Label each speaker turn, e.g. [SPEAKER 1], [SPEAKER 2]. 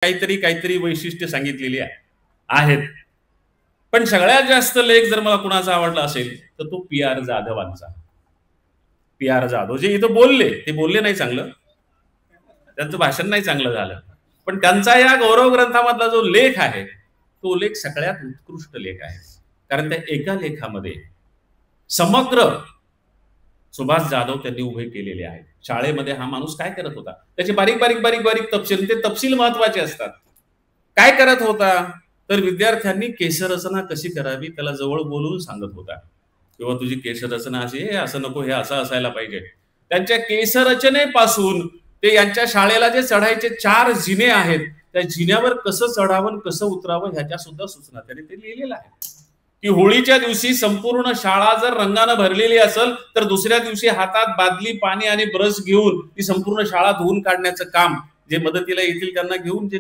[SPEAKER 1] काहीतरी काहीतरी वैशिष्ट्य सांगितलेली आहेत. पण सगळ्यात जास्त लेख जर मला कुणाचा आवडला असेल तर तो पी.आर. जाधवांचा. पी.आर. जाधव जे इथं बोलले ते बोलले नाही चांगलं, त्यांचं भाषण नाही चांगलं झालं, पण त्यांचा या गौरव ग्रंथामधला जो लेख आहे तो लेख सगळ्यात उत्कृष्ट लेख आहे. कारण त्या एका लेखामध्ये समग्र सुभाष जाधव त्यांनी उभे केलेले आहेत. शाळेमध्ये हा माणूस काय करत होता, त्याचे बारीक बारीक बारीक बारीक तपशील, ते तपशील महत्वाचे असतात. काय करत होता तर विद्यार्थ्यांनी केशरचना कशी करावी त्याला जवळ बोलून सांगत होता, किंवा तुझी केशरचना अशी आहे, असं नको, हे असं असायला पाहिजे. त्यांच्या केशरचनेपासून ते यांच्या शाळेला जे चढायचे 4 जिने आहेत त्या जिन्यावर कसं चढावं कसं उतरावं ह्याच्या सुद्धा सूचना त्यांनी ते लिहिलेलं आहे. की होळीच्या दिवशी संपूर्ण शाळा जर रंगानं भरलेली असेल तर दुसऱ्या दिवशी हातात बादली, पाणी आणि ब्रश घेऊन ती संपूर्ण शाळा धुवून काढण्याचं काम जे मदतीला येतील त्यांना घेऊन जे